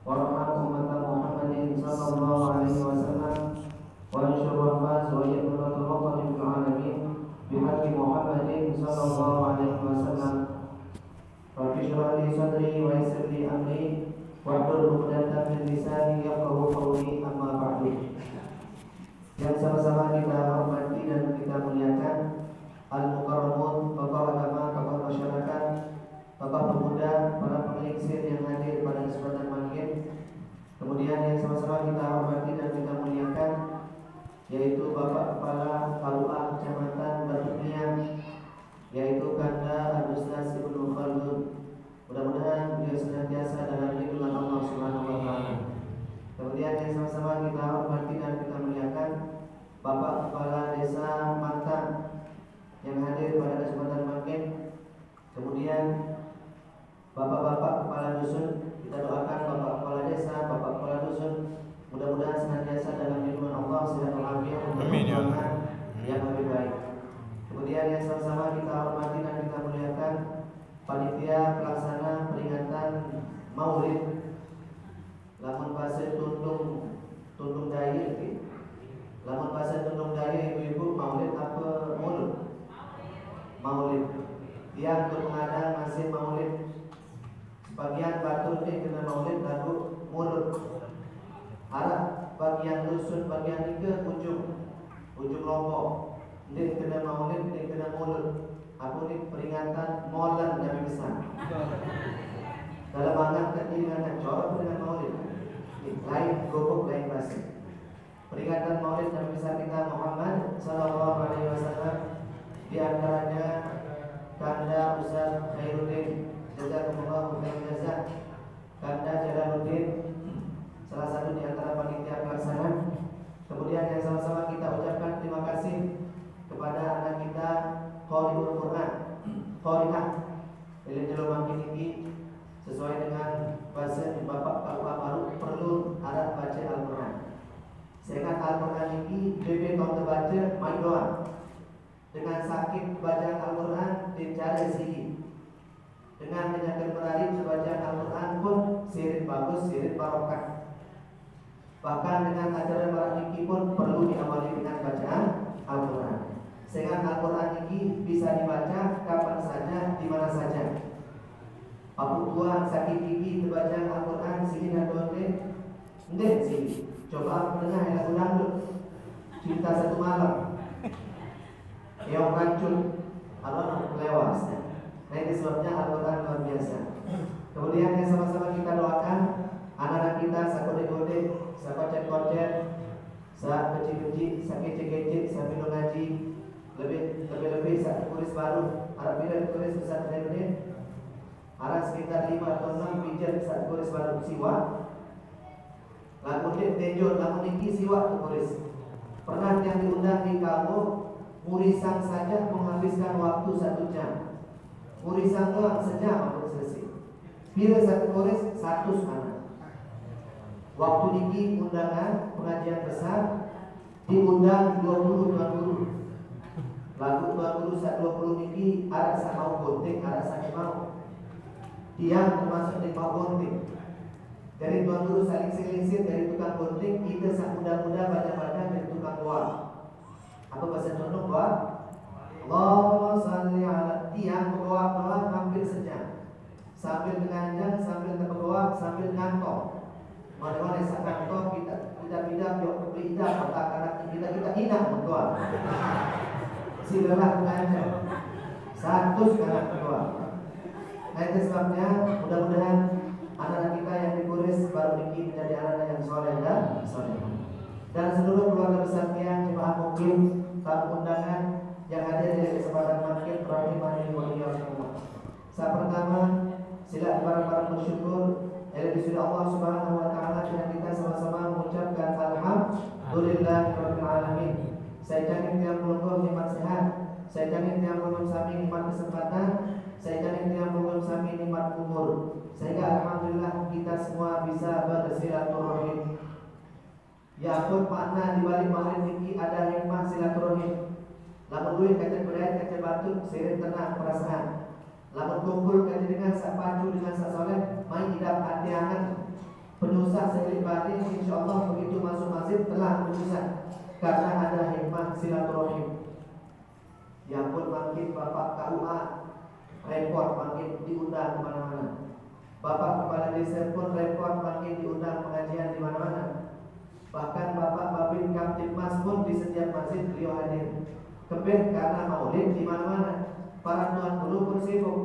warham ummata Muhammadin sallallahu alaihi wasallam wa ansyurul faz wa yadulatul waqti fil alamin bihaqqi Muhammadin sallallahu alaihi wasallam. Rabbi shrah li sadri wa yassir li amri wahlul 'uqdatam min lisani yafqahu qawli, amma ba'du. Yang sama-sama kita hormati dan kita muliakan al-mukarramun, tokoh agama, tokoh masyarakat, tokoh pemuda, para penglingsir yang hadir pada kesempatan maghrib. Kemudian yang sama-sama kita hormati dan kita muliakan yaitu Bapak Kepala KUA Kecamatan Batu Niang, yaitu Kanda Al-Ustaz Ibnu Khaldun. Mudah-mudahan beliau senantiasa dalam lindungan Allah Subhanahu wa taala. Kemudian yang sama-sama kita hormati dan kita muliakan Bapak Kepala Desa Mantang yang hadir pada kesempatan maghrib. Kemudian Bapak-bapak kepala dusun, kita doakan Bapak Kepala Desa, Bapak Kepala dusun, mudah-mudahan senantiasa dalam lindungan Allah, sehat walafiat, untuk perjuangan yang lebih baik. Kemudian yang sama-sama kita hormati dan kita muliakan panitia pelaksana peringatan Maulid Lamun Pasir Tundung Daya, Lamun Pasir Tundung Daya, ibu-ibu, Maulid apa mulut? Maulid. Yang berpengadang masih Maulid. Bagian batu ini kena Maulid lagu mulut. Arah bagian dusun, bagian tiga ujung lombok. Ini kena Maulid, ini kena mulut. Aku ini peringatan Maulid Nabi besar. Dalam angan dengan kacau dengan Maulid. Lain gobok, lain basi. Peringatan Maulid Nabi besar kita Muhammad sallallahu alaihi wasallam, di antaranya Kanda Ustaz Khairuddin, jazakumullah khairan jazaa, Kanda Jalaluddin, salah satu di antara panitia pelaksana. Kemudian yang sama-sama kita ucapkan terima kasih kepada anak kita Qari'ul Quran, Qari'ah, ilmu makin tinggi sesuai dengan bahasa Bapak KUA baru, perlu adat baca Al-Quran. Sehingga Al-Quran ini bebek tahun terbaca main doang. Dengan sakit baca Al-Quran dicari sihir. Dengan penyakit berari baca Al-Quran pun sirit bagus, sirit barokah. Bahkan dengan acara barakiki pun perlu diawali dengan bacaan Al-Quran. Sehingga Al-Quran ini bisa dibaca kapan saja, di mana saja. Apu tua sakit gigi terbaca Al-Quran sini dan donde, ndek sini. Coba mendengar lagu dangdut Cinta Satu Malam, yang racun Allah lewas. Nah ini sebabnya Al-Quran luar biasa. Kemudian yang sama-sama kita doakan anak-anak kita sakode-kode, sakocet-kocet, sak kecil-kecil, sak kecil-kecil, sak minum ngaji, lebih sak tulis baru. Harap bila tulis besar dari arah sekitar 5 atau 6 pijat sak tulis baru siwa. Lagu tejo, lagu niki siwa tulis. Pernah yang diundang di kamu, Murisang saja menghabiskan waktu 1 jam. Murisang doang sejam untuk selesai. Bila satu tulis 100 anak. Waktu niki undangan pengajian besar diundang 20 tuan guru. Lagu tuan guru 20 niki ada sak mau gonting, ada sak mau. Dia termasuk di mau gonting. Dari tuan guru saling selingsir, dari tukang gonting kita sak muda-muda banyak-banyak dari tukang doa. Apa bahasa contoh doa? Allahumma salli ala, tiang berdoa hampir sejam. Sambil menganjang, sambil berdoa, sambil ngantor. Mana-mana sak kantor kita pindah yuk ke pindah kata-kata kita indah berdoa. Silalah menganjang. 100 sekarang berdoa. Nah itu sebabnya mudah-mudahan anak-anak kita yang dikuris baru dikit menjadi anak yang soleh dan soleh. Dan seluruh keluarga besar yang jemaah mungkin tamu undangan yang hadir di kesempatan maghrib rahimani wa iyyakum. Saat pertama sila para bersyukur kepada Allah Subhanahu wa taala dan kita sama-sama mengucapkan alhamdulillahirabbil alamin. Saya jamin yang melungguh nikmat sehat, saya jamin yang belum sami nikmat kesempatan, saya jamin yang belum sami nikmat umur. Sehingga alhamdulillah kita semua bisa bersilaturahim. Ya pun makna di balik maulid ini ada hikmah silaturahim. Lamun duit kaca berat, kaca batu, sirit tenang perasaan. Lamun kumpul kaca dengan sak pacu dengan sak soleh, main idap hati angan penuh karena ada hikmah silaturahim. Ya pun makin bapak KUA repot makin diundang kemana-mana. Bapak kepala desa pun repot makin diundang pengajian di mana-mana. Bahkan bapak Babin Kamtipmas pun di setiap masjid beliau hadir. Kebet karena maulid di mana-mana. Para tuan guru pun sibuk.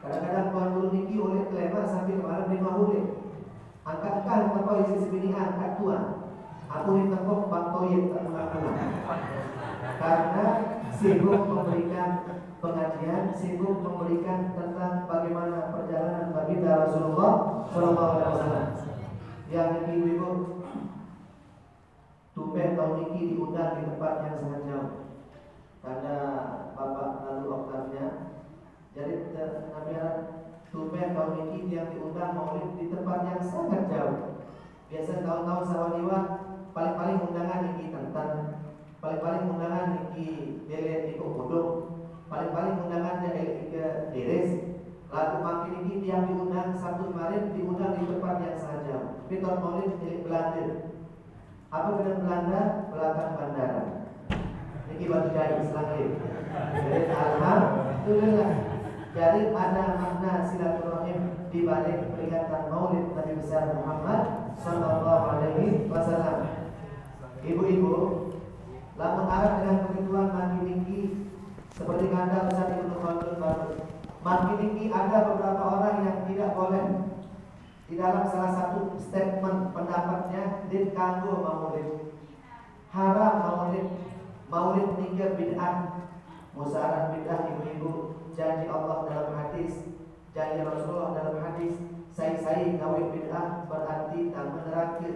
Kadang-kadang tuan guru niki oleh kelema sambil malam di maulid. Angkat-angkat bapak isi sebinian angkat tuan. Aku ditepuk Bang Toyib tak pulang-pulang. Karena sibuk memberikan pengajian, sibuk memberikan tentang bagaimana perjalanan baginda Rasulullah Shallallahu Alaihi Wasallam. Yang ibu-ibu tumben tahun ini diundang di tempat yang sangat jauh. Karena bapak lalu oktavnya, jadi nabiaran tumben tahun ini yang diundang maulid di tempat yang sangat jauh. Biasa tahun-tahun sawaliwa paling-paling undangan ini tentang, paling-paling undangan ini dele ikut bodong, paling-paling undangan dari ke Deres. Lalu makin ini yang diundang Sabtu kemarin diundang di tempat yang sangat jauh. Peter Maulid milik Belanda. Apa benar Belanda? Belakang bandara. Ini batu jari selangit. Jadi alhamdulillah. Jadi ada makna silaturahim di balik peringatan Maulid Nabi besar Muhammad Sallallahu Alaihi Wasallam. Ibu-ibu, lamun Arab dengan kebutuhan makin tinggi seperti kanda Ustaz Ibnu Khaldun baru. Makin tinggi ada beberapa orang yang tidak boleh di dalam salah satu statement pendapatnya din kanggo maulid. Haram maulid. Maulid tiga bid'ah. Musarat bid'ah ibu-ibu. Janji Allah dalam hadis, janji Rasulullah dalam hadis. Saya kawin bid'ah berarti tak neraka.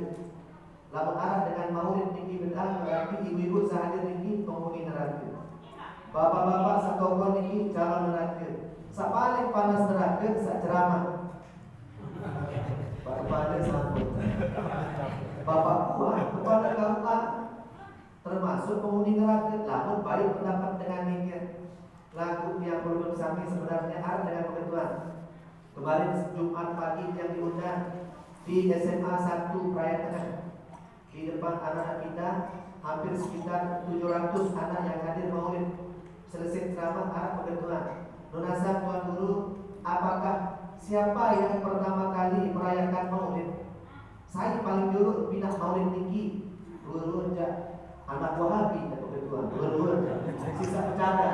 Lamun arah dengan maulid tinggi bid'ah berarti ibu-ibu sehadir tinggi penghuni neraka. Bapak-bapak satokon ini calon neraka. Sapaling panas neraka sak ceramah. Bapak sambut. Bapak kuat kepada kamu termasuk penghuni neraka. Lamun baik pendapat dengan ini. Lagu yang belum bersami sebenarnya ada dengan kebetulan. Kemarin Jumat pagi yang diundang di SMA 1 Raya Tengah. Di depan anak-anak kita hampir sekitar 700 anak yang hadir maulid. Selesai ceramah arah kebetulan. Nunasa Tuan Guru, apakah siapa yang pertama kali merayakan maulid? Saya paling dulu pindah maulid tinggi. Dulu anak Wahabi kebetulan. Dulu sisa bercanda.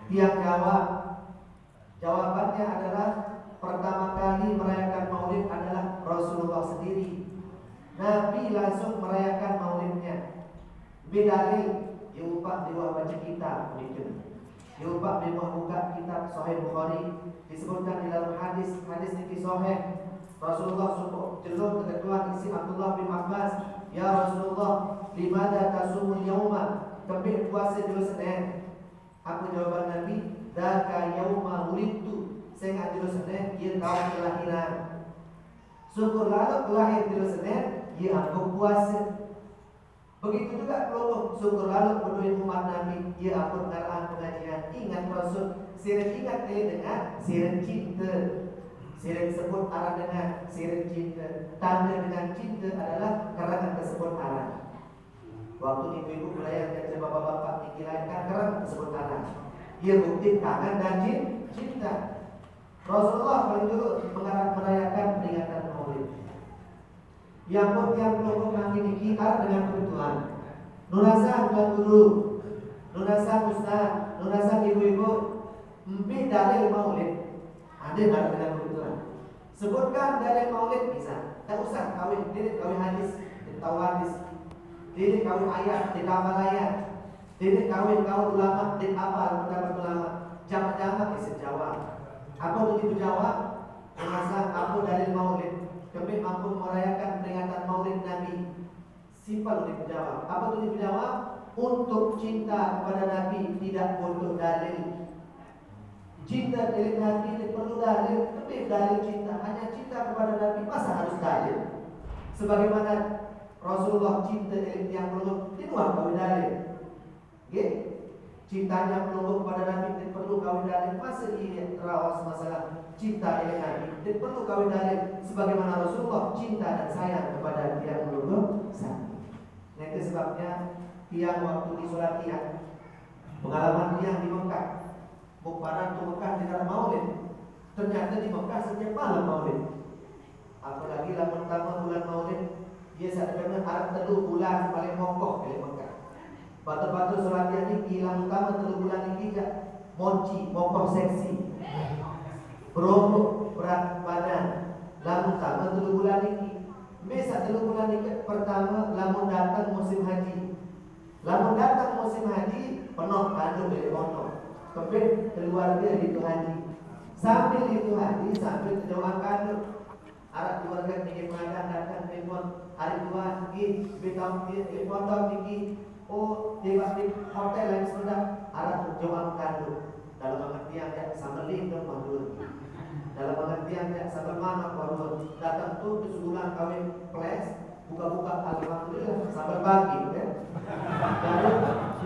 Tiang jawab. Jawabannya adalah pertama kali merayakan maulid adalah Rasulullah sendiri. Nabi langsung merayakan maulidnya. Bidalil diubah di bawah baca kitab begitu. Diubah di bawah buka kitab Sahih Bukhari disebutkan di dalam hadis niki sahih. Rasulullah subuh jelur keketuan isi Abdullah bin Abbas, ya Rasulullah, limada tasumul yauma? Kami puasa dulu Senin. Apa jawaban Nabi? Daka yauma wulidtu. Saya nggak dulu Senin, ia tahun kelahiran. Syukur lalu lahir dulu Senin, ia aku puasa. Begitu juga peluluh syukur lalu berdoa umat Nabi, ia aku ngarang pengajian. Ingat Rasul, sirek ingat dengan sirek cinta. Sirek sebut arah dengan sirek cinta. Tanda dengan cinta adalah karangan tersebut arah. Waktu ibu-ibu belajar dan bapak-bapak dikilaikan kerang tersebut arah. Ia bukti kangen dan cinta. Rasulullah paling dulu merayakan peringatan maulid. Yang pun yang pelukuk nanti dikitar dengan kebutuhan. Nunasa Tuan Guru, nunasa Ustaz, nunasa ibu-ibu, empi dalil maulid. Ada dengan kebutuhan. Sebutkan dalil maulid bisa. Tak usah kawin, diri kawin hadis, tahu hadis. Diri kawin ayat, ditambah ayat. Diri kawin ulama, ditambah pendapat ulama. Jamak-jamak bisa jawab. Apa untuk ibu jawab? Nunasa aku dalil maulid. Kami mampu merayakan peringatan maulid Nabi. Simpel untuk dijawab. Apa untuk dijawab? Untuk cinta kepada Nabi tidak butuh dalil. Cinta dari Nabi tidak perlu dalil. Tapi dalil cinta hanya cinta kepada Nabi. Masa harus dalil? Sebagaimana Rasulullah cinta yang perlu tidak kawin dalil. Cintanya perlu kepada Nabi tidak perlu kawin dalil. Masa ini rawas masalah cinta oleh Nabi tidak perlu kawin dalil. Sebagaimana Rasulullah cinta dan sayang kepada yang melulu. Nah itu sebabnya tiang waktu di sholat tiang, pengalaman tiang di Mekah, bukan tuh Mekah tidak maulid. Ternyata di Mekah setiap malam maulid. Apalagi lamun pertama bulan maulid, dia sadar arah teduh bulan paling pokok di Mekah. Batu-batu sholat tiang ini hilang utama teduh bulan ini tidak mochi, pokok seksi, berobok berat badan. Lamun utama teduh bulan ini. Bisa teluh bulan ini pertama lamun datang musim haji. Lamun datang musim haji penuh kandung dari pondok. Kepin keluarga itu haji. Sambil itu haji sambil terjauhan kandung. Arah keluarga tinggi pengadaan datang telepon hari tua tinggi betang di pondok tinggi. Oh di hotel yang sudah arah terjauhan kandung. Dalam pengertian yang sambelin dong mahluk. Dalam pengertian yang sabar mana baru datang tuh sebulan kawin flash buka-buka alhamdulillah sabar bagi ya. Lalu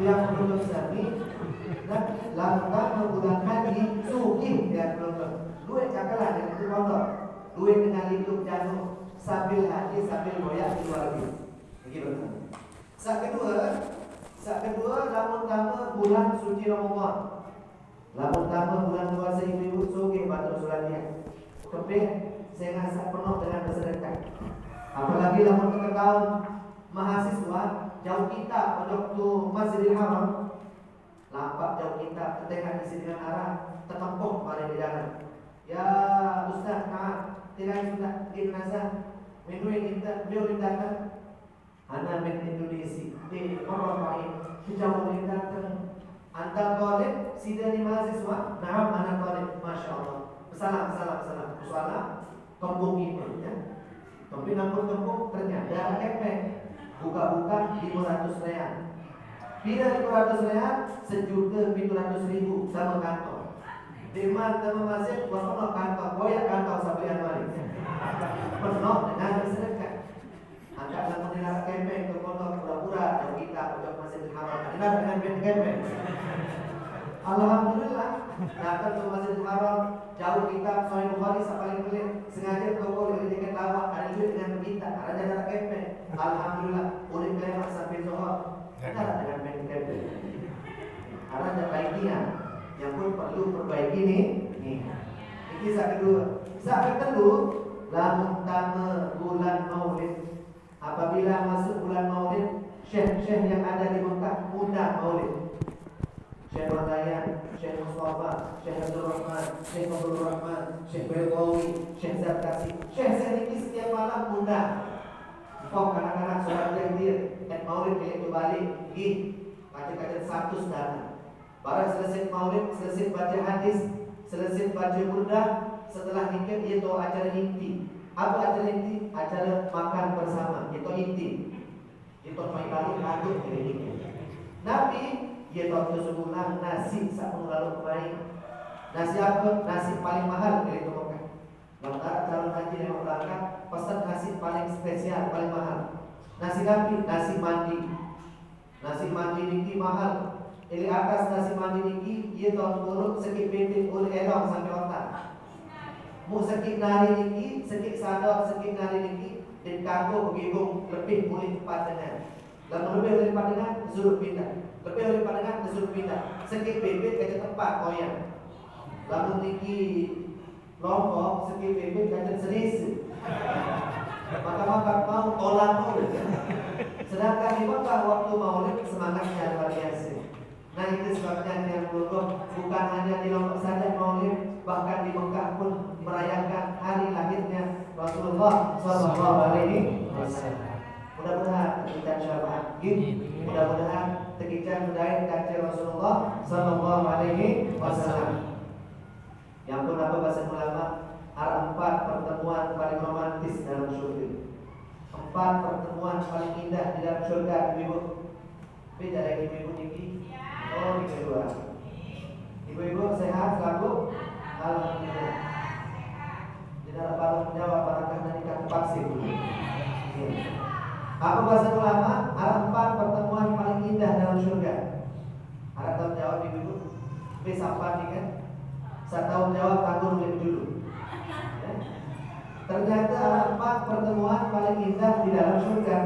yang belum sami dan lakukan bulan haji suki ya belum duit cakalan yang itu pondok duit dengan hidup janu sambil haji sambil goyang di luar begitu. Saat kedua lamun tama bulan suci Ramadan. Lamun tama bulan puasa ibu-ibu suki batul sholatnya. Keping saya ngasah penuh dengan bersedekah. Apalagi lamun ke tahun mahasiswa jauh kita untuk tu Masjidil Haram. Lampak jauh kita ketengah isi dengan arah tertempuh pada di dalam. Ya Ustaz, tidak sudah dinasa menuin kita beliau datang. Anak min Indonesia di Morotai sejauh datang. Antar kolej sidani mahasiswa, nah anak kolej, masya Allah. Salam. Salam. Kembung ini, ya. Tapi nampun ternyata kepek. Buka-buka 500 real. Bila 500 real, 1.700.000 sama kantor. Diman sama masjid, penuh kantor, koyak kantor sampai mari. Penuh dengan bersedekah. Angkat namun dilarang kepek ke pondok pura-pura dan kita pojok Masjidil Haram. Dilarang dengan kepek. Alhamdulillah datang ke Masjidil Haram jauh kitab Sahih Bukhari paling pelit sengaja toko dari tiket lawak ada duit dengan kita ada jarak kepek. Alhamdulillah boleh kelewat sampai Johor kita dengan kepek. Ada baiknya yang pun perlu perbaiki nih. Ini saat kedua. Saat kedua lamun tama bulan Maulid. Apabila masuk bulan Maulid, syekh-syekh yang ada di Mekah undang Maulid. Syekh Radayan, Syekh Mustafa, Syekh Abdul Rahman, Syekh Abdul Rahman, Syekh Belkawi, Syekh Zarkasi. Syekh ini setiap malam undang. Kau anak-anak sholat yang dia Maulid itu balik di kaca-kaca satu sedana. Barang selesai Maulid, selesai baca hadis, selesai baca burdah, setelah nikah dia tahu acara inti. Apa acara inti? Acara makan bersama. Itu inti. Itu main aduk ini. Nabi dia tahu sebulan nasi saat lalu kemarin. Nasi apa? Nasi paling mahal dari itu Mekah. Lantaran calon haji yang berangkat pesan nasi paling spesial, paling mahal. Nasi kami, nasi mandi. Nasi mandi niki mahal. Dari atas nasi mandi niki dia tahu turun sekit bebek oleh elok sampai otak. Mu sekit nari niki, sekit sadar, sekit nari niki dan kago begitu lebih boleh tepat dengan. Lalu lebih oleh pandangan suruh pindah. Lebih oleh pandangan suruh pindah. Sekit bebek ke tempat koyak. Lalu niki lompok sekit bebek ke serisi. Maka mau tolak Maulid. Sedangkan di Mekah waktu Maulid semangatnya luar biasa. Nah itu sebabnya yang bukan hanya di Lombok saja Maulid, bahkan di Mekah pun merayakan hari lahirnya Rasulullah SAW. Mudah-mudahan kita syafaat mudah-mudahan kita budaya kaca Rasulullah SAW. Yang pun apa bahasa ulama ada 4 pertemuan paling romantis dalam surga. 4 pertemuan paling indah di dalam surga. Ibu beda dari ibu ini. Oh kedua. Ibu-ibu sehat selalu. Alhamdulillah. Tidak ada balon jawab barangkali dari kata vaksin. Apa bahasa ulama? Ada 4 pertemuan paling indah dalam surga. Ada tahu jawab ibu-ibu? Bisa apa nih kan? Saya tahu jawab tanggung lebih dulu. Ya. Ternyata ada 4 pertemuan paling indah di dalam surga.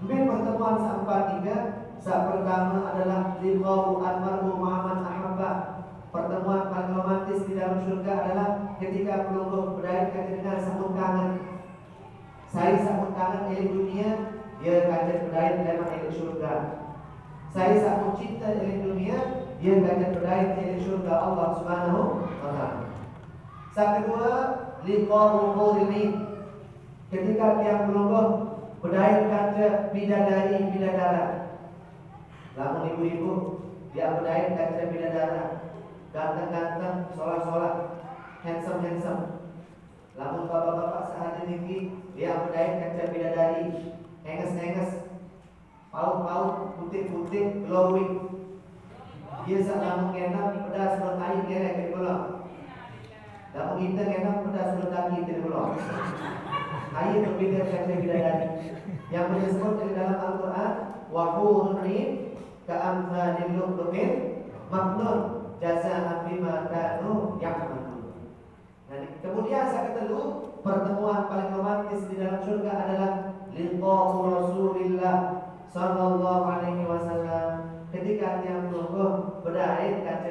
Mungkin pertemuan 4-3 Saat pertama adalah liqa'u al-mar'u ma'aman ahabba. Pertemuan paling romantis di dalam surga adalah ketika pelungguh berdaya dengan sambung tangan. Saya sambung tangan milik dunia, dia kaca berdaya dalam milik surga. Saya sambung cinta milik dunia, dia kaca berdaya milik surga Allah Subhanahu wa taala. Saat kedua, liqa'u huril. Ketika tiang pelungguh berdaya kaca bidadari. Lamun ibu-ibu dia berdaya kaca bidadara, ganteng-ganteng, solat-solat, handsome. Lamun bapak-bapak sahaja niki dia berdaya kaca bidadari, enges-enges, paut-paut, putih-putih, glowing. Dia sak lamun ngenam pedas belum air gerek ke belum. Lamun kita ngenam pedas belum daki ke belum. Air berbeda kaca bidadari. Yang disebut di dalam Al-Quran, wa hurun 'ain ka'amsalil lu'lu'il maknun jazaa'an bima kanu ya'malun. Kemudian saat kedua, pertemuan paling romantis di dalam surga adalah liqa'u Rasulillah sallallahu alaihi wasallam. Ketika dia menunggu berdaya kaca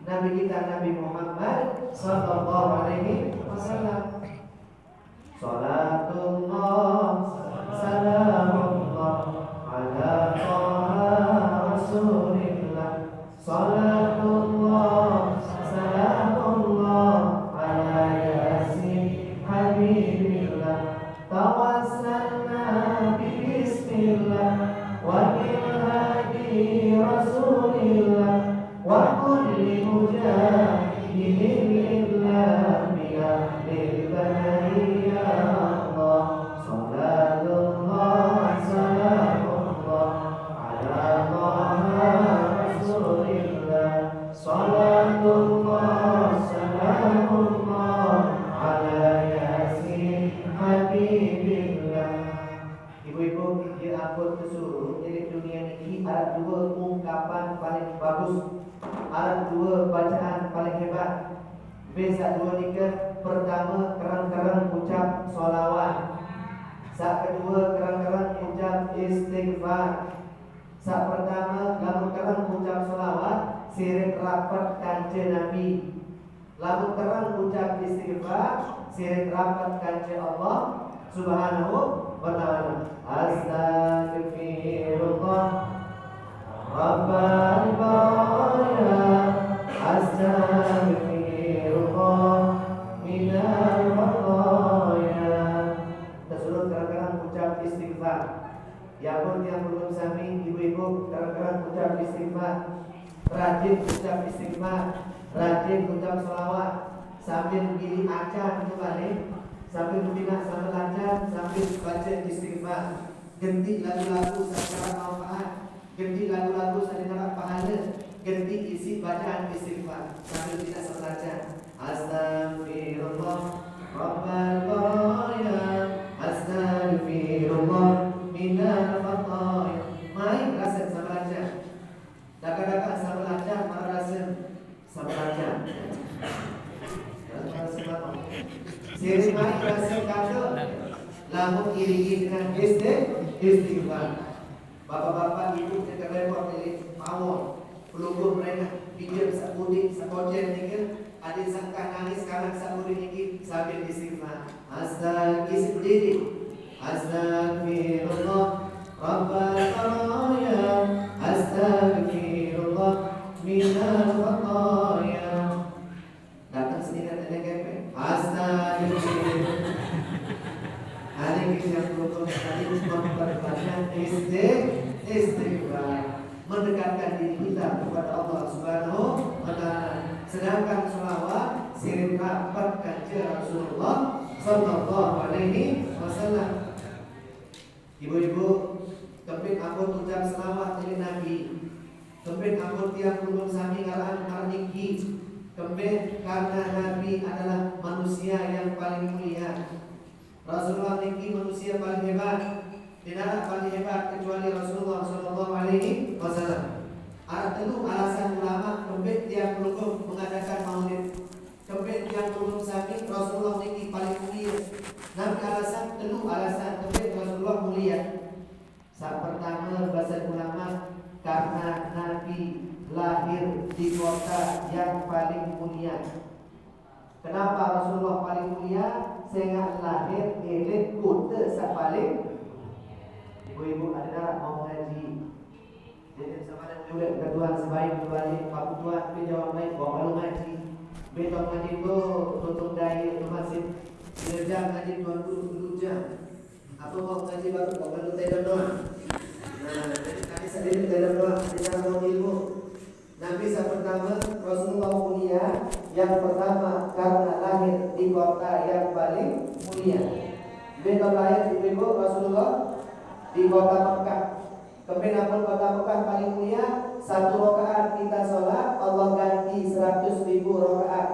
Nabi kita Nabi Muhammad sallallahu alaihi wasallam. Salatullah salamullah ala Rasulillah. Salatullah salamullah ala yasin habibillah. Tawassalna bismillah wa bil hadi Rasulillah wa kulli mujahidin lillah bi ahlil badri ya Allah. Salatullah salamullah ala Rasulillah. Salatullah salamullah ala yasin habibillah. Ibu-ibu, dia ampun kesuruh di dunia ini ada dua ungkapan paling bagus, ada dua bacaan paling hebat. Bisa dua tiga. Pertama, kerang-kerang ucap sholawat. Saat kedua, kerang-kerang ucap istighfar. Saat pertama, lamun kerang ucap sholawat, sirik rapat kanca Nabi. Lamun kerang ucap istighfar, sirik rapat kanca Allah Subhanahu wa ta'ala. Astaghfirullah Rabbal baraya, astaghfirullah minal khataya. Tersulut kadang-kadang ucap istighfar. Ya pun yang belum sami ibu-ibu kadang-kadang ucap istighfar. Rajin ucap istighfar, rajin ucap sholawat, sambil pilih acan itu balik, sambil membina sambil acan, sambil baca istighfar. Ganti lagu-lagu secara manfaat, ganti lagu-lagu secara pahala, ganti isi bacaan istighfar sambil tidak membaca. Astaghfirullah Rabbal baraya, astaghfirullah minal khataya. Main rasa sama baca. Dakat-dakat sama baca, mana rasa sama baca. Sering main rasa kata, lamun iringi dengan istighfar. Bapak-bapak ibu dekat repot ini pawon pelungguh mereka pinjam sakudik sakocen ini ada sangka nangis sekarang sakudik ini sambil istighfar. Astaghfirullah Rabbal baraya, astaghfirullah minal khataya. Datang sini dan ada kepe. Astaghfirullah. Ada yang berhubung tadi memperbanyak istighfar, mendekatkan diri kita kepada Allah Subhanahu wa ta'ala. Sedangkan sholawat sering rapat kanca Rasulullah sallallahu alaihi wasallam. Ibu-ibu, kepin ampun ucap selawat dari Nabi. Kepin ampun tiap belum sami ngaran niki. Kepin karena Nabi adalah manusia yang paling mulia. Rasulullah niki manusia paling hebat. Tidak paling hebat kecuali Rasulullah sallallahu alaihi wasallam. Ada telu alasan ulama kepin tiap belum mengadakan maulid. Kepin tiap belum sami Rasulullah niki paling mulia. Nabi alasan telu alasan kepin Rasulullah mulia. Saat pertama bahasa ulama karena Nabi lahir di kota yang paling mulia. Kenapa Rasulullah paling mulia? Sehingga lahir di kota yang paling. Ibu-ibu ada mau ngaji. Jadi sama ada juga ketuan sebaik berbalik. Pak Tuan pergi jawab baik. Bawa malu ngaji. Betul ngaji tu tutup daya tu masih. Kerja ngaji tuan dulu jam. Apa mau ngaji baru bawa malu tidak doa. Nah, jadi kami sendiri tidak doa. Tidak mau ilmu. Nabi yang pertama Rasulullah mulia. Yang pertama karena lahir di kota yang paling mulia. Betul lahir ibu Rasulullah di kota Mekah. Kepenapun kota Mekah paling mulia, 1 rakaat kita sholat, Allah ganti 100.000 rakaat.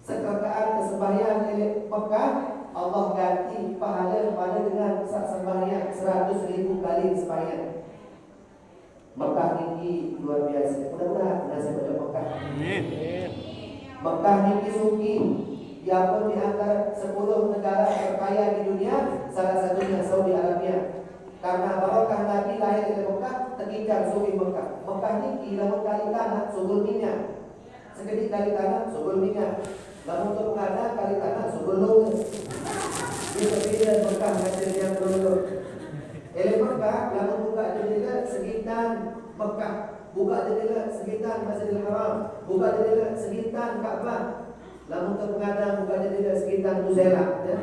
Serakaat kesembahyang di Mekah, Allah ganti pahala dengan sembahyang 100.000 kali sembahyang. Mekah ini luar biasa. Mudah-mudahan nasib pada Mekah. Mekah ini suki. Ia pun di antara 10 negara terkaya di dunia, salah satunya Saudi Arabia. Karena barokah Nabi lahir di Mekah, terkicar suki Mekah. Mekah ini lamun kali tanah subur minyak. Sekedip kali tanah subur minyak. Lamun untuk ada kali tanah subur lunga. Ini berbeda Mekah hasil yang dulu. Mekah lamun buka jendela segitan Mekah, buka jendela segitan Masjidil Haram, buka jendela segitan Ka'bah. Lamun terkadang bukan jadi sekitar Muzela ya.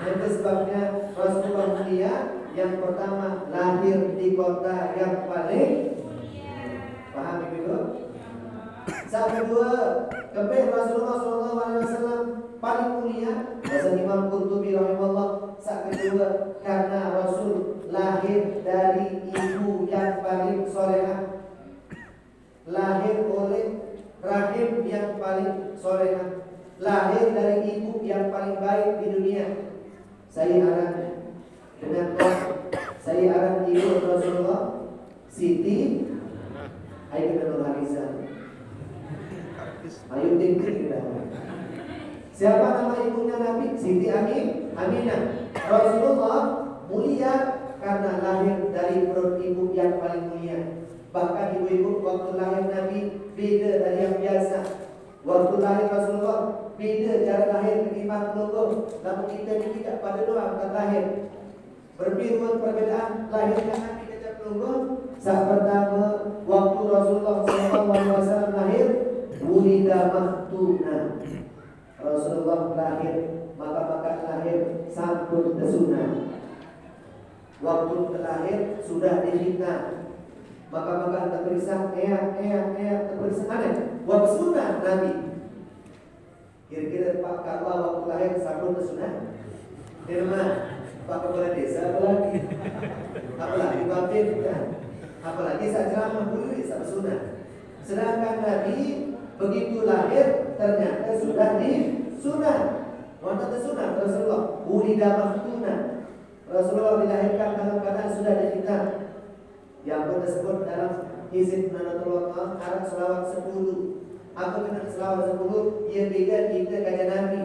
Itu sebabnya Rasulullah mulia yang pertama lahir di kota yang paling. Paham itu? Saat kedua, kebih Rasulullah SAW paling mulia. Bahasa Imam Qurtubi rahimahullah. Saat kedua, karena Rasul lahir dari ibu yang paling solehah, lahir oleh rahim yang paling solehah, lahir dari ibu yang paling baik di dunia. Saya aran dengan saya aran ibu Rasulullah Siti Aisyah Nurhaliza. Ayo kita. Siapa nama ibunya Nabi? Siti Aminah. Rasulullah mulia karena lahir dari perut ibu yang paling mulia. Bahkan ibu-ibu waktu lahir Nabi beda dari yang biasa. Waktu lahir Rasulullah beda cara lahir ketimbang pelunggung. Namun kita ini tidak pada doa akan lahir. Berbeda perbedaan lahirnya Nabi dengan pelunggung. Saat pertama waktu Rasulullah SAW lahir, wulida mahtuna. Rasulullah lahir, maka lahir sampun tersunah. Waktu terlahir sudah dihina. Maka terperiksa terperiksa aneh. Waktu sunnah Nabi. Kira-kira Pak Ka'bah waktu lahir sabun sunnah. Di rumah Pak Kepala Desa apalagi batin kan? Apalagi saat ceramah dulu sabun sunnah. Sedangkan Nabi begitu lahir ternyata sudah di sunnah. Wanita sunnah Rasulullah. Wulida mahtuna. Rasulullah dilahirkan dalam keadaan sudah dihina. Yang tersebut dalam Hizib Nanatullah Arab selawat 10. Apa benar selawat 10? Ia beda kita kajian Nabi.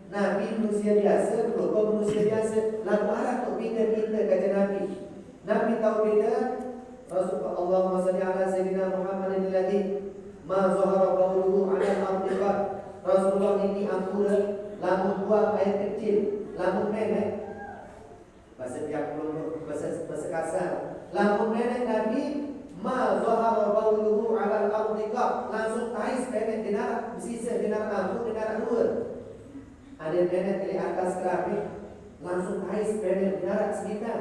Nabi manusia biasa, Rasul manusia biasa. Lalu Arab tu beda kita kajian Nabi. Nabi tahu beda. Rasulullah Allahumma salli ala Sayyidina Muhammadin alladhi ma zahara qawluhu ala al-ardiqat. Rasulullah ini ampunan, lamun buah air kecil, lamun nenek. Bahasa tiap peluru, bahasa kasar. Lamun nenek Nabi ma zahara qawluhu ala al-ardiqat, langsung tais nenek dinar sisa dinar ampun dinar luar. Ada nenek di atas keramik, langsung tais nenek dinar sekitar.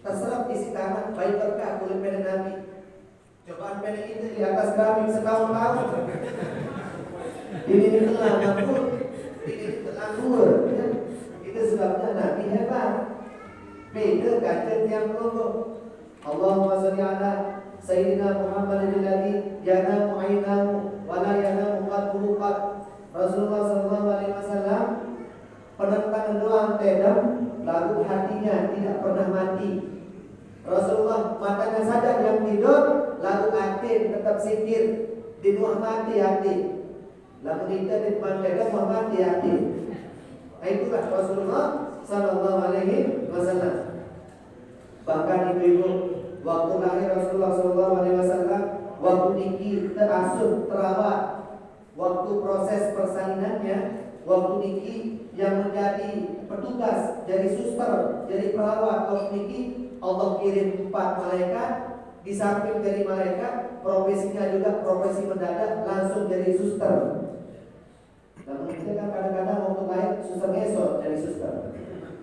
Terserap isi tangan baik berkah kulit nenek Nabi. Cobaan nenek itu di atas keramik setahun-tahun. Ini telah ampun, ini telah luar. Itu sebabnya Nabi hebat. Beda kata tiang peluru. Allahumma salli ala Sayyidina Muhammadin alladhi yanamu ainahu wa la yanamu qalbuhu qat. Rasulullah SAW penentang doang tedam, lalu hatinya tidak pernah mati. Rasulullah matanya saja yang tidur, lalu hati tetap zikir, di luar mati hati. Lalu kita di depan tedam mati hati. Itulah Rasulullah SAW. Bahkan ibu-ibu, waktu lahir Rasulullah SAW, waktu niki terasuh, terawat, waktu proses persalinannya, waktu niki yang menjadi petugas, jadi suster, jadi perawat, waktu niki Allah kirim 4 malaikat. Di samping dari malaikat, profesinya juga profesi mendadak, langsung jadi suster. Namun kita kan kadang-kadang waktu lahir suster ngesot jadi suster.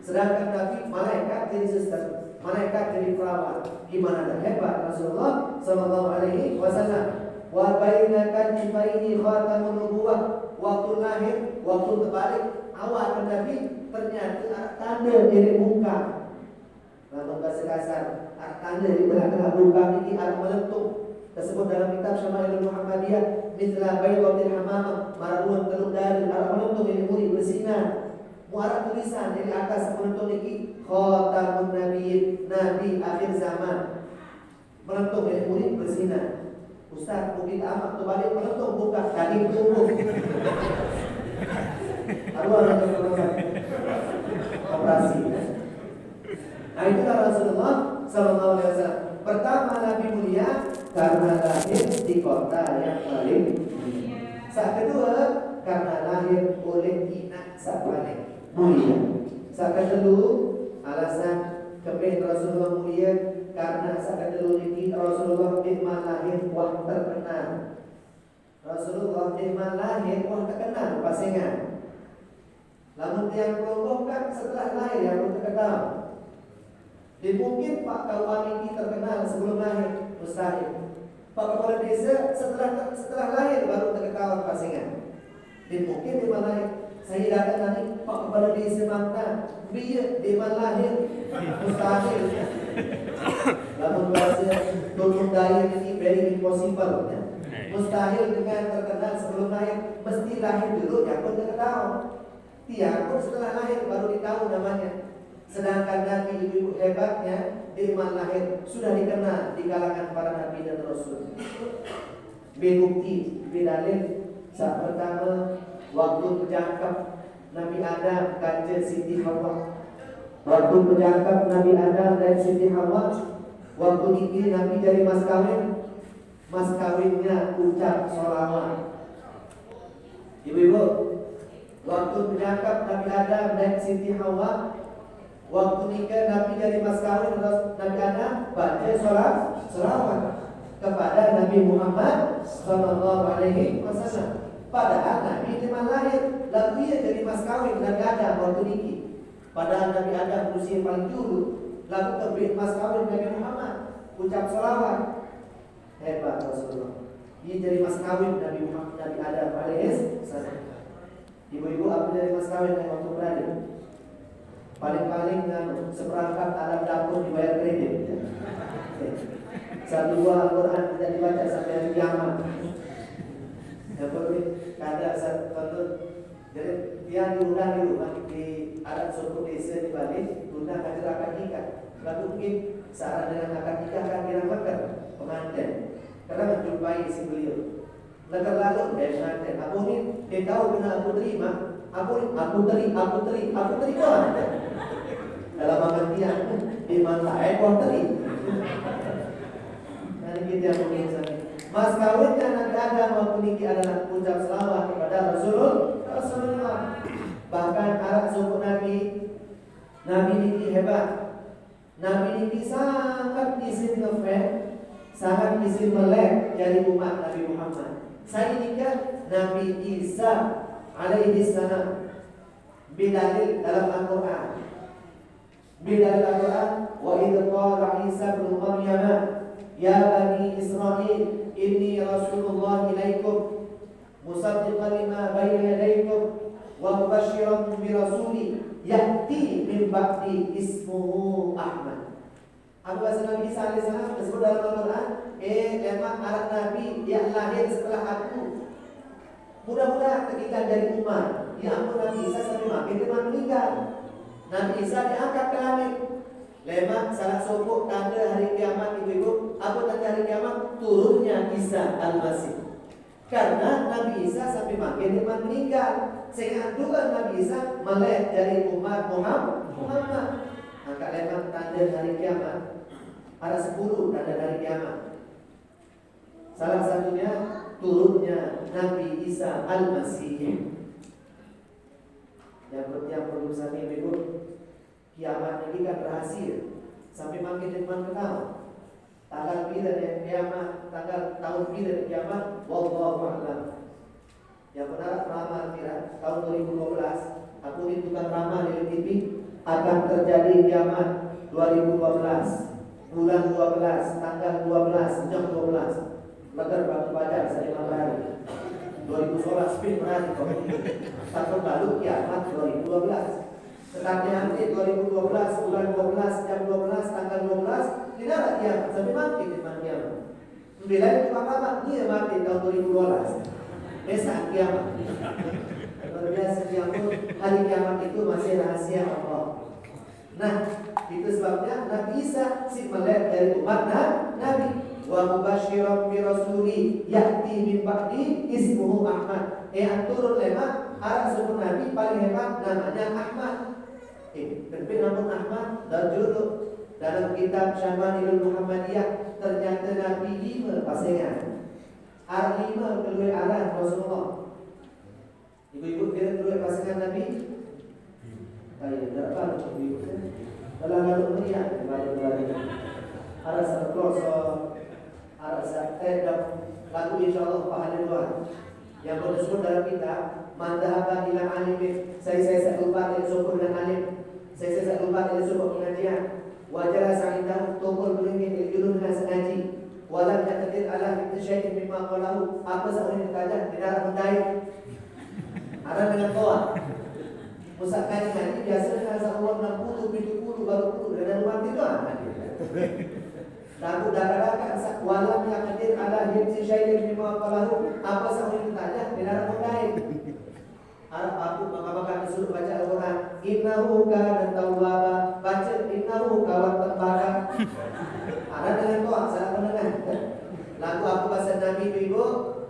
Sedangkan Nabi malaikat jadi suster, malaikat jadi perawat. Gimana dah hebat Rasulullah sallallahu alaihi wasallam. Wa bainakan jifaini khatamun nubuwah. Waktu lahir, waktu terbalik awal Nabi ternyata tanda jadi muka. Dalam bahasa kasar, tanda di tengah-tengah muka ini ada melentung. Tersebut dalam kitab Syama'ilul Muhammadiyah, mithla baydatil hamamah, maraduan teluk dari arah melentung ini muri bersinar. Muara tulisan dari atas melentung ini khatamun nabiyyin, nabi akhir zaman. Melentung ini muri bersinar. Ustaz, mungkin amat tu balik melentung buka daging tubuh. Aduh, ada operasi. Nah, itulah Rasulullah sallallahu alaihi wasallam. Pertama Nabi mulia karena lahir di kota yang paling mulia. Saat kedua karena lahir oleh inak sak paling mulia. Saat kedua alasan kepen Rasulullah mulia karena saat kedua ini Rasulullah nikmat lahir wah terkenal. Rasulullah nikmat lahir wah terkenal pasengan. Lamun tiang kelompok kan setelah lahir yang terkenal. Mungkin Pak Kawan ini terkenal sebelum lahir, mustahil. Pak Kepala Desa setelah lahir baru terketahuan pasangan. Mungkin di mana lahir, saya datang nanti Pak Kepala Desa mana, dia di mana lahir, mustahil. Namun bahasa turun daya ini very impossible. Ya. Mustahil dengan terkenal sebelum lahir, mesti lahir dulu ya pun terketahuan. Tiap pun setelah lahir baru ditahu namanya. Sedangkan Nabi ibu hebatnya di iman lahir sudah dikenal di kalangan para Nabi dan Rasul. Bukti, dalil saat pertama waktu berjangkap Nabi Adam dan Siti Hawa. Waktu berjangkap Nabi Adam dan Siti Hawa, waktu ini Nabi dari mas kawinnya ucap sholawat. Ibu-ibu, waktu berjangkap Nabi Adam dan Siti Hawa, waktu nikah Nabi dari mas kawin Nabi Adam baca sholawat kepada Nabi Muhammad sallallahu alaihi wasallam. Padahal Nabi di mana lahir, lalu ia jadi mas kawin Nabi Adam waktu nikah. Padahal Nabi Adam berusia paling dulu, lalu terbit mas kawin Nabi Muhammad ucap sholawat. Hebat Rasulullah. Ia jadi mas kawin Nabi Muhammad, Nabi Adam alaihi wasallam. Ibu-ibu apa dari mas kawin yang waktu berada? Paling-paling seperangkat alat dapur dibayar kredit. Satu dua Al-Quran tidak dibaca sampai hari kiamat. Kada satu. Jadi dia diundang dulu di adat suku desa di Bali, diundang hadir akad nikah. Lalu mungkin saran dengan akad nikah kan kira makan pengantin. Karena menjumpai si beliau. Lalu dia pengantin. Aku ini dia tahu kena aku terima. Aku terima. Dalam pengertian di mana ekor teri. Nanti kita mungkin sampai. Mas kawinnya Nabi Adam waktu niki adalah ucap selawat kepada Rasulullah. Bahkan anak suku Nabi niki hebat. Nabi niki sangat isin ngefan, sangat isin melek dari umat Nabi Muhammad. Saya nikah Nabi Isa alaihi salam bidalil dalam Al-Quran. Bidalil Al-Quran, wa idh qala Isa bin Maryam ya bani Israil inni rasulullah ilaikum musaddiqan lima bayna yadaykum wa mubasysyiran bi rasuli ya'ti min ba'di ismuhu Ahmad. Abu Nabi Isa alaihi salam disebut dalam Al-Quran, emang anak Nabi yang lahir setelah aku. Mudah-mudahan ketika dari umat, ya ampun Nabi Isa sampai makin dia meninggal. Nabi Isa diangkat ke langit. Lemak salah sopok tanda hari kiamat ibu-ibu. Apa tanda hari kiamat? Turunnya Isa Al-Masih. Karena Nabi Isa sampai makin dia meninggal. Sehingga juga Nabi Isa melek dari umat Muhammad. Angkat lemak tanda hari kiamat. Ada 10 tanda hari kiamat. Salah satunya turunnya Nabi Isa Al-Masih. Yang perlu kami berikut, kiamat ini kan rahasia sampai makin depan tahu. Tanggal bila dan kiamat, tanggal tahun bila dan kiamat, wallahu a'lam. Yang benar ramal kira tahun 2012, aku ini tukang ramal di TV, akan terjadi kiamat 2012 bulan 12 tanggal 12 jam 12 legar batu bajar saya matahari 2011 Februari tahun lalu kiamat 2012. Tetapi nanti 2012 bulan 12 jam 12 tanggal 12 tidak ada kiamat sampai mati di depan kiamat. Bila itu apa dia mati tahun 2012 besok kiamat. Luar biasa kiamat. Hari kiamat itu masih rahasia Allah. Nah, itu sebabnya Nabi Isa si melek dari umat Nabi. Wa mubasyiran bi rasuli ya'ti min ba'di ismuhu Ahmad. Turun lemak arah suku Nabi paling hebat namanya Ahmad. Tapi namun Ahmad dan dulu dalam kitab Syama'ilul Muhammadiyah ternyata Nabi 5 pasangan. Ar 5 keluar arah Rasulullah. Ibu-ibu kira keluar pasangan Nabi? Kayak berapa ibu-ibu? Kalau lalu melihat kembali ada satu klosor, ada satu tendang, lalu insya Allah pahala dua. Yang disebut dalam kitab Mandahaba ila alim. Saya lupa dari syukur dan alim. Saya lupa dari syukur pengajian. Wajarlah sa'idah tukul beringin ilmu dengan sengaji. Walam yaqdir ala syai'in mimma qalahu. Apa seorang yang tajam di dalam mendai. Ada dengan toa. Musakkan ini biasa dengan Allah 60, 70 baru 10 dan mati itu Lalu darahkan walam yaqdir ala hibzi syai'in mimma qalahu. Apa seorang yang tajam di dalam mendai. Arab aku maka disuruh baca Al-Quran. Innahu kana tawwaba. Baca innahu kawan tembaka. Ada dengan doa salah mendengar. Lagu aku bahasa Nabi ibu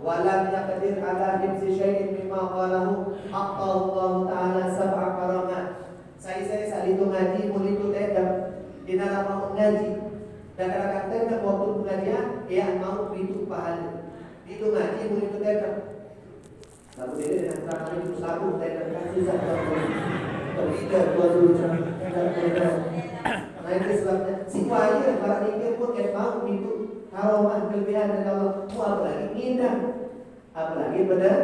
walam yaqdir ala hibzi syai'in mimma qalahu. Allah Ta'ala sab'a karamat. Saya salitu ngaji mulitu tedam di dalam mau ngaji. Dan kadang-kadang tedam waktu pengajian ia mau itu pahala. Itu ngaji mulitu tedam. Lalu dia dengan terang itu sabu dan susah tidak dua jam. Nah itu sebabnya supaya para mikir pun mau itu haroman kelebihan dari Allah. Mau apalagi indah, apalagi benar.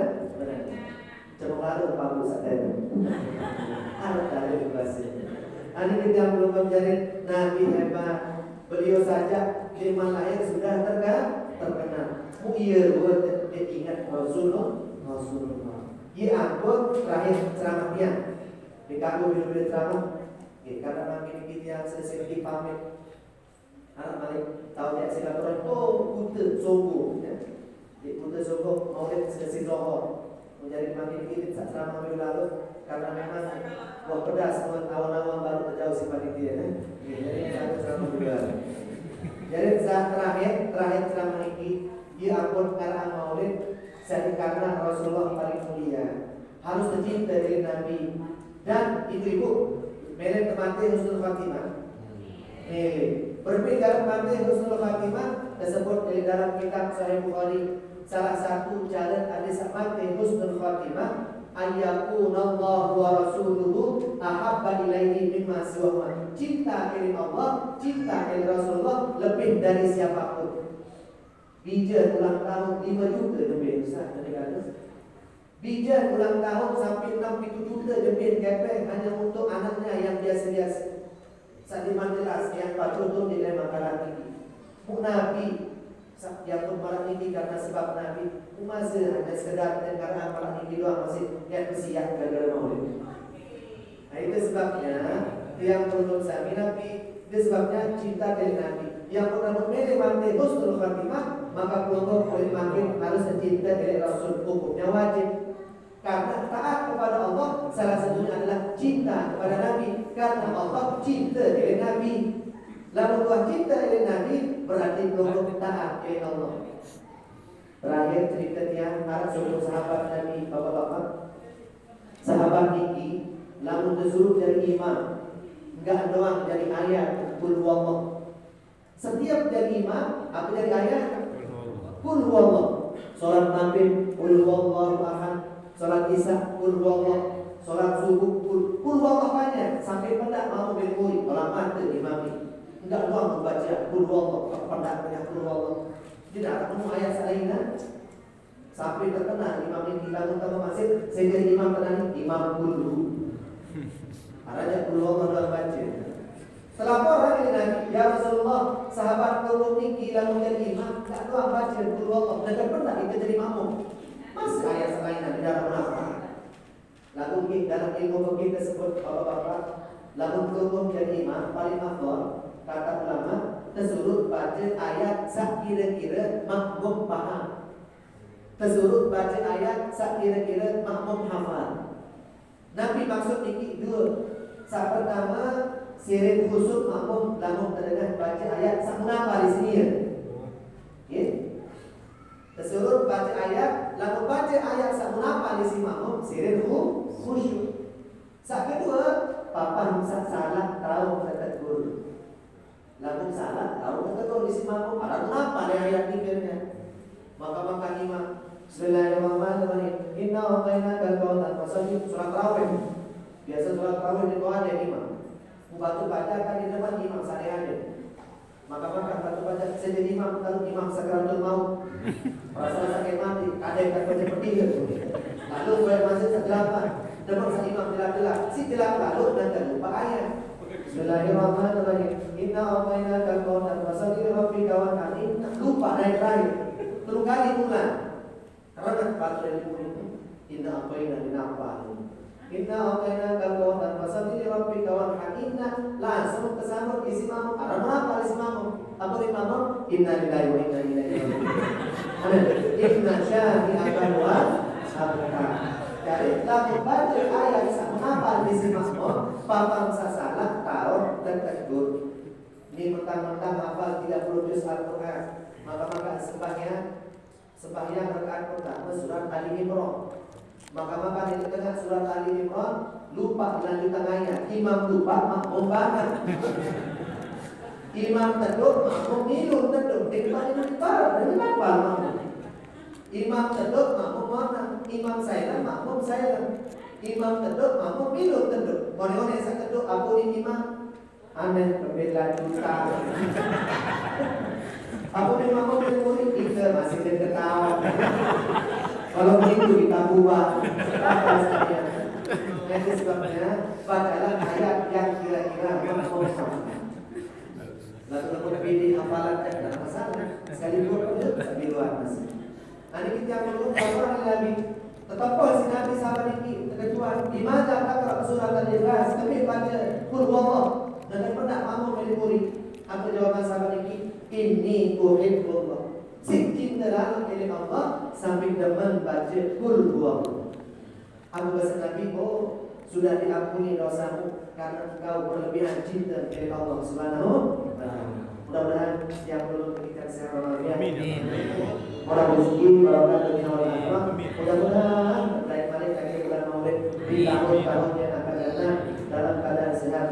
Coba lalu 40 saja. Harus ada bahasa. Ini kita yang belum menjadi Nabi hebat. Beliau saja di mana lahir sudah terkenal. Iya buat dia ingat Rasulullah. Ia ampun terakhir ceramahnya di kamu bila ceramah karena makin kita yang selesai dipamit anak balik tahu dia silaturahmi putus sogo di putus sogo mau dia selesai zohor menjadi makin kita ceramah minggu lalu karena memang buah pedas awal-awal baru terjauh si panitia jadi satu ceramah juga jadi saat terakhir ceramah ini ia ampun karena maulid jadi karena Rasulullah paling mulia harus tercinta dari Nabi dan ibu-ibu melek temati Husnul Khatimah. Berbeda temati Husnul Khatimah disebut di dalam kitab Sahih Bukhari. Salah satu jalan ada temati Husnul Khatimah ayyaqunallahu wa rasuluhu ahabba ilaihi mimma siwahuma. Cinta kepada Allah, cinta kepada Rasulullah lebih dari siapapun. Bijan ulang tahun 5 juta lebih besar dari kata. Bijan ulang tahun sampai 6-7 juta lebih kepeng hanya untuk anaknya yang biasa-biasa. Sadiman jelas yang patut di dalam makanan ini. Nabi yang bermalam ini karena sebab Nabi. Masa hanya sekedar dengar amalan ini doang masih yang bersiap gara-gara maulid. Nah itu sebabnya yang menurut saya Nabi. Itu sebabnya cinta dari Nabi. Yang pernah memilih mati Husnul Khatimah maka kelompok boleh makin harus cinta dari Rasul hukumnya wajib karena taat kepada Allah salah satunya adalah cinta kepada Nabi karena Allah cinta dari Nabi lalu Tuhan cinta dari Nabi berarti kelompok taat kepada Allah. Terakhir cerita tiang para seluruh sahabat Nabi bapak-bapak sahabat ini lalu disuruh dari imam Enggak doang jadi ayat qul huwallah. Setiap jadi imam apa jadi ayat? Qul huwallah. Salat maghrib qul huwallahu ahad, salat isya qul huwallah, salat subuh qul huwallah banyak sampai pendak mau memori ulama tu imami. Enggak doang membaca qul huwallah, pendak banyak qul huwallah. Tidak ketemu ayat selainnya. Sampai terkenal imam yang kita utama masjid, saya jadi imam tenang, imam qulu. Arahnya qul huwallah dalam baca. Terlapor lagi Nabi, ya Rasulullah, sahabat kau ini gila menjadi imam, tak doang baca qul huwallah, dan pernah kita jadi makmum. Masih ayat selainnya di dalam apa? Lalu dalam ilmu kita sebut bapak-bapak, lalu kau menjadi imam paling afdal, kata ulama, tersuruh baca ayat sak kira-kira makmum paham. Tersuruh baca ayat sak kira-kira makmum hafal. Nabi maksud ini dua. Saat pertama sirin khusus makmum lamun terdengar baca ayat sak menapa di sini ya. Okay. Tersuruh baca ayat, lamun baca ayat sak menapa di sini makmum sirin khusyuk. Saat kedua, papan sak salah tahu kata guru. Lamun salah tahu kata guru di sini makmum ada menapa dari ayat ini. Maka imam Bismillahirrahmanirrahim. Inna a'tainaka al-kautsar fasalli. Surat Tarawih. Biasa surat Tarawih itu ada imam. Batu bacakan di depan imam sehari-hari. Maka batu baca saya jadi imam kalau imam sakaratul maut. Rasa sakit mati, ada yang tak baca petiga. Lalu saya masuk segelapan. Depan sang imam gelap-gelap. Si gelap lalu dan terlupa ayat. Bismillahirrahmanirrahim. Inna a'tainaka al-kautsar fasalli li rabbika wanhar. Lupa naik terakhir. Terus kali ulang. Karena batu dari itu inna a'tainaka al-kautsar. Inna a'tainaka al-kautsar fasalli li rabbika wanhar. Inna langsung kesambung isi makmum. Ada apa isi makmum? Apa isi makmum? Inna lillahi wa inna ilaihi raji'un. Inna syani'aka huwal abtar. Jadi lalu baca ayat apa isi makmum, papang sasalah tahu dan tegur. Ini mentang-mentang hafal 30 juz Al-Quran. Maka sembahyang rakaat pertama surat Ali Imran. Maka di tengah surat Ali Imran lupa lanjutan ayat. Imam lupa, makmum banget. Imam teduh, makmum minum teduh. Di depan imam ditaruh, dan kenapa makmum? Imam teduh, makmum mana? Imam silent, makmum silent. Imam teduh, makmum minum teduh. Orang-orang yang teduh, aku ini imam. Aneh, berbeda juta. Aku ni makmum murid kita masih ketawa. Kalau begitu kita buat apa saja. Itu sebabnya bacalah ayat yang kira-kira makmum sama. Lalu pilih hafalan dan masalah. Sekalipun di luar masih. Nanti kita perlu orang lagi. Tetap pun si Nabi sahabat ini terkecuali di mana kata surat Al-Ikhlas tapi baca qul huwallah dan pernah makmum murid. Apa jawaban sahabat ini uhibbullah. Si cinta oleh Allah sampai demen baca qul huwallah. Abu Bakar Nabi sudah diampuni dosamu karena engkau berlebihan cinta kepada Allah Subhanahu wa taala. Mudah-mudahan yang belum berikan secara luar biasa. Orang rezeki barokah dari Allah. Mudah-mudahan baik balik lagi bulan Maulid di tahun-tahun yang akan datang dalam keadaan sehat